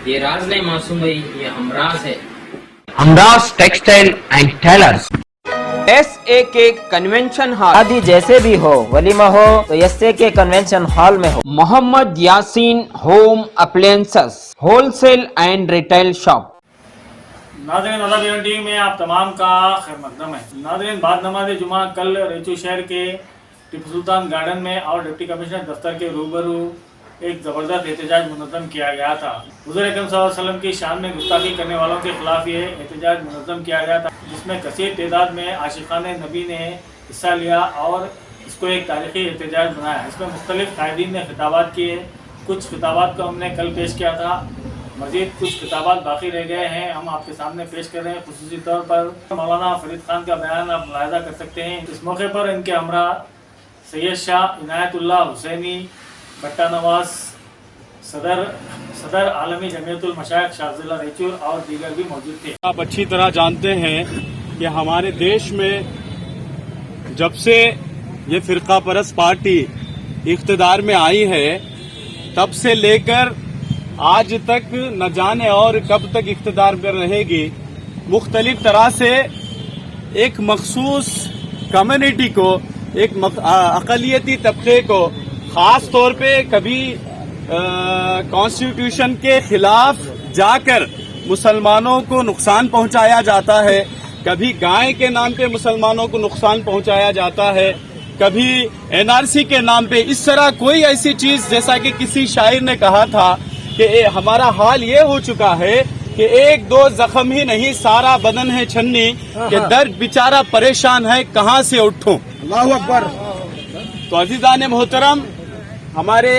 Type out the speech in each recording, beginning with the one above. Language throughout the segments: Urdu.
یہ راز نہیں معصوم بھائی، یہ امراض ہے۔ امراض textile and tellers, SAK convention hall, شادی جیسے بھی ہو، ولیمہ ہو تو SAK کنونشن ہال میں ہو۔ Muhammad Yasin home appliances wholesale and retail shop. ناظرین ادب ٹی وی میں آپ تمام کا خیر مقدم ہے۔ ناظرین بعد نماز جمعہ کل ریچو شہر کے ٹیپو سلطان گارڈن میں اور ڈپٹی کمشنر دفتر کے روبرو ایک زبردست احتجاج منظم کیا گیا تھا۔ حضور اکرم صلی اللہ علیہ وسلم کی شان میں گستاخی کرنے والوں کے خلاف یہ احتجاج منظم کیا گیا تھا، جس میں کثیر تعداد میں عاشقان نبی نے حصہ لیا اور اس کو ایک تاریخی احتجاج بنایا۔ اس میں مختلف قائدین نے خطابات کیے۔ کچھ خطابات کو ہم نے کل پیش کیا تھا، مزید کچھ خطابات باقی رہ گئے ہیں، ہم آپ کے سامنے پیش کر رہے ہیں۔ خصوصی طور پر مولانا فرید خان کا بیان آپ ملاحظہ کر سکتے ہیں۔ اس موقع پر ان کے ہمراہ سید شاہ عنایت اللہ حسینی بٹہ نواز، صدر عالمی جمعیت المشائخ شاہ ضلع ریچور اور دیگر بھی موجود تھے۔ آپ اچھی طرح جانتے ہیں کہ ہمارے دیش میں جب سے یہ فرقہ پرست پارٹی اقتدار میں آئی ہے تب سے لے کر آج تک نہ جانے اور کب تک اقتدار میں رہے گی، مختلف طرح سے ایک مخصوص کمیونٹی کو، ایک اقلیتی طبقے کو، خاص طور پہ کبھی کانسٹیٹیوشن کے خلاف جا کر مسلمانوں کو نقصان پہنچایا جاتا ہے، کبھی گائے کے نام پہ مسلمانوں کو نقصان پہنچایا جاتا ہے، کبھی NRC کے نام پہ، اس طرح کوئی ایسی چیز، جیسا کہ کسی شاعر نے کہا تھا کہ ہمارا حال یہ ہو چکا ہے کہ ایک دو زخم ہی نہیں سارا بدن ہے چھنی، کہ درد بیچارہ پریشان ہے کہاں سے اٹھوں۔ اللہ اکبر۔ تو عزیزان محترم، ہمارے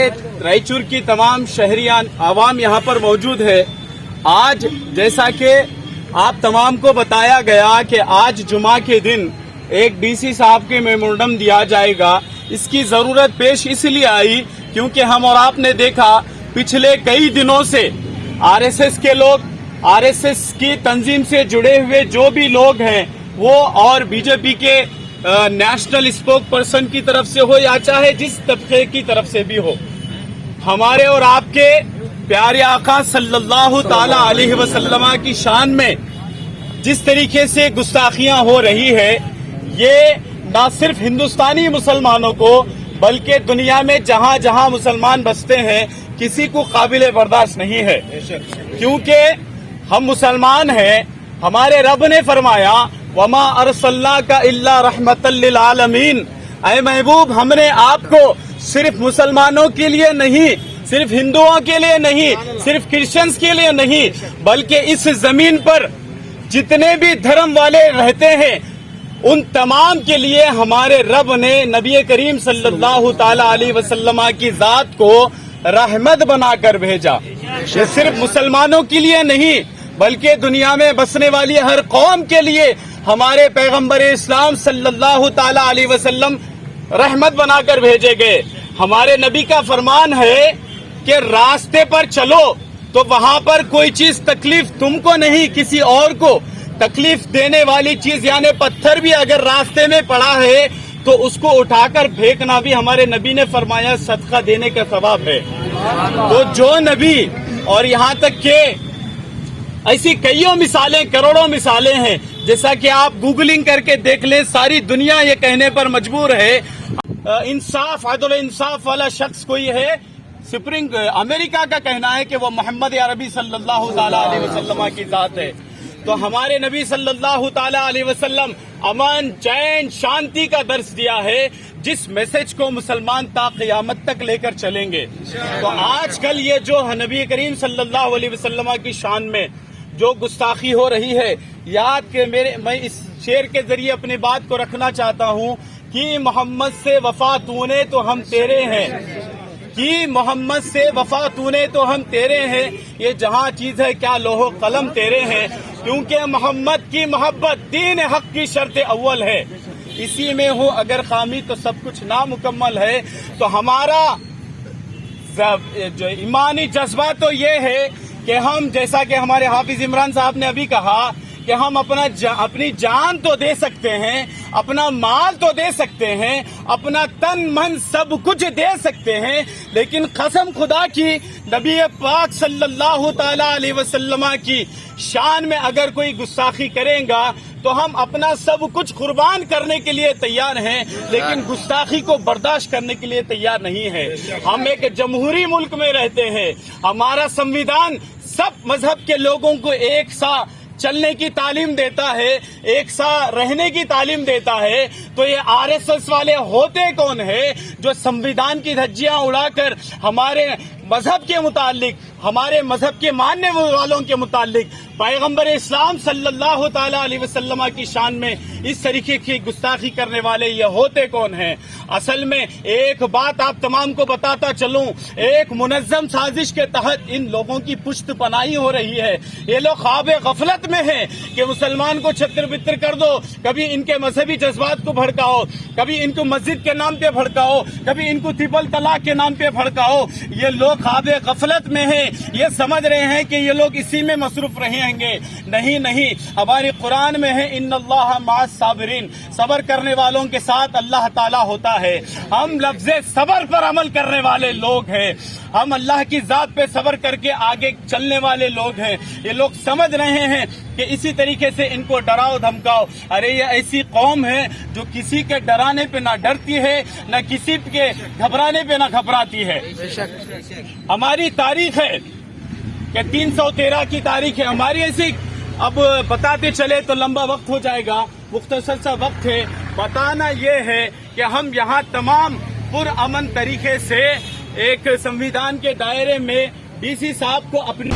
رائچور کی تمام شہریان عوام یہاں پر موجود ہے۔ آج جیسا کہ آپ تمام کو بتایا گیا کہ آج جمعہ کے دن ایک DC صاحب کے میمورنڈم دیا جائے گا، اس کی ضرورت پیش اس لیے آئی کیونکہ ہم اور آپ نے دیکھا پچھلے کئی دنوں سے RSS کے لوگ، RSS کی تنظیم سے جڑے ہوئے جو بھی لوگ ہیں وہ، اور BJP کے نیشنل اسپوک پرسن کی طرف سے ہو یا چاہے جس طبقے کی طرف سے بھی ہو، ہمارے اور آپ کے پیارے آقا صلی اللہ تعالی علیہ وسلم کی شان میں جس طریقے سے گستاخیاں ہو رہی ہے، یہ نہ صرف ہندوستانی مسلمانوں کو بلکہ دنیا میں جہاں جہاں مسلمان بستے ہیں کسی کو قابل برداشت نہیں ہے، کیونکہ ہم مسلمان ہیں۔ ہمارے رب نے فرمایا وما ارسلناک الا رحمۃ للعالمین، اے محبوب ہم نے آپ کو صرف مسلمانوں کے لیے نہیں، صرف ہندوؤں کے لیے نہیں، صرف کرسچنز کے لیے نہیں، بلکہ اس زمین پر جتنے بھی دھرم والے رہتے ہیں ان تمام کے لیے ہمارے رب نے نبی کریم صلی اللہ تعالی علیہ وسلم کی ذات کو رحمت بنا کر بھیجا۔ یہ صرف مسلمانوں کے لیے نہیں بلکہ دنیا میں بسنے والی ہر قوم کے لیے ہمارے پیغمبر اسلام صلی اللہ تعالی علیہ وسلم رحمت بنا کر بھیجے گئے۔ ہمارے نبی کا فرمان ہے کہ راستے پر چلو تو وہاں پر کوئی چیز تکلیف تم کو نہیں کسی اور کو تکلیف دینے والی چیز، یعنی پتھر بھی اگر راستے میں پڑا ہے تو اس کو اٹھا کر پھینکنا بھی ہمارے نبی نے فرمایا صدقہ دینے کا ثواب ہے۔ تو جو نبی، اور یہاں تک کہ ایسی کئیوں مثالیں، کروڑوں مثالیں ہیں، جیسا کہ آپ گوگلنگ کر کے دیکھ لیں، ساری دنیا یہ کہنے پر مجبور ہے انصاف، عدل و انصاف والا شخص کوئی ہے، سپرنگ امریکہ کا کہنا ہے کہ وہ محمد عربی صلی اللہ تعالی علیہ وسلم کی ذات ہے۔ تو ہمارے نبی صلی اللہ تعالی علیہ وسلم امن، چین، شانتی کا درس دیا ہے، جس میسج کو مسلمان تا قیامت تک لے کر چلیں گے۔ تو آج کل یہ جو نبی کریم صلی اللہ علیہ وسلم کی شان میں جو گستاخی ہو رہی ہے، یاد کہ میں اس شعر کے ذریعے اپنی بات کو رکھنا چاہتا ہوں کہ محمد سے وفا تو نے تو ہم تیرے ہیں، کہ محمد سے وفا تو نے تو ہم تیرے ہیں، یہ جہاں چیز ہے کیا لوح و قلم تیرے ہیں، کیونکہ محمد کی محبت دین حق کی شرط اول ہے، اسی میں ہو اگر خامی تو سب کچھ نامکمل ہے۔ تو ہمارا جو ایمانی جذبہ تو یہ ہے کہ ہم، جیسا کہ ہمارے حافظ عمران صاحب نے ابھی کہا کہ ہم اپنی جان تو دے سکتے ہیں، اپنا مال تو دے سکتے ہیں، اپنا تن من سب کچھ دے سکتے ہیں، لیکن قسم خدا کی نبی پاک صلی اللہ تعالی علیہ وسلم کی شان میں اگر کوئی گستاخی کرے گا تو ہم اپنا سب کچھ قربان کرنے کے لیے تیار ہیں، لیکن گستاخی کو برداشت کرنے کے لیے تیار نہیں ہے۔ ہم ایک جمہوری ملک میں رہتے ہیں، ہمارا سنویدھان سب مذہب کے لوگوں کو ایک سا چلنے کی تعلیم دیتا ہے، ایک سا رہنے کی تعلیم دیتا ہے، تو یہ آر ایس ایس والے ہوتے کون ہیں جو سنویدھان کی دھجیاں اڑا کر ہمارے مذہب کے متعلق، ہمارے مذہب کے ماننے والوں کے متعلق پیغمبر اسلام صلی اللہ تعالی علیہ وسلم کی شان میں اس طریقے کی گستاخی کرنے والے یہ ہوتے کون ہیں؟ اصل میں ایک بات آپ تمام کو بتاتا چلوں، ایک منظم سازش کے تحت ان لوگوں کی پشت پناہی ہو رہی ہے۔ یہ لوگ خواب غفلت میں ہیں کہ مسلمان کو چھتر بتر کر دو، کبھی ان کے مذہبی جذبات کو بھڑکاؤ، کبھی ان کو مسجد کے نام پہ بھڑکاؤ، کبھی ان کو ٹرپل طلاق کے نام پہ بھڑکاؤ۔ یہ لوگ خواب غفلت میں ہیں، یہ سمجھ رہے ہیں کہ یہ لوگ اسی میں مصروف رہیں گے۔ نہیں، ہماری قرآن میں ہے ان اللہ مع الصابرین، صبر کرنے والوں کے ساتھ اللہ تعالیٰ ہوتا ہے۔ ہم لفظ صبر پر عمل کرنے والے لوگ ہیں، ہم اللہ کی ذات پہ صبر کر کے آگے چلنے والے لوگ ہیں۔ یہ لوگ سمجھ رہے ہیں کہ اسی طریقے سے ان کو ڈراؤ دھمکاؤ۔ ارے یہ ایسی قوم ہے جو کسی کے ڈرانے پہ نہ ڈرتی ہے، نہ کسی کے گھبرانے پہ نہ گھبراتی ہے۔ ہماری تاریخ ہے کہ 313 کی تاریخ ہے ہماری ایسی، اب بتاتے چلے تو لمبا وقت ہو جائے گا، مختصر سا وقت ہے۔ بتانا یہ ہے کہ ہم یہاں تمام پرامن طریقے سے ایک سنویدھان کے دائرے میں ڈی سی صاحب کو اپنی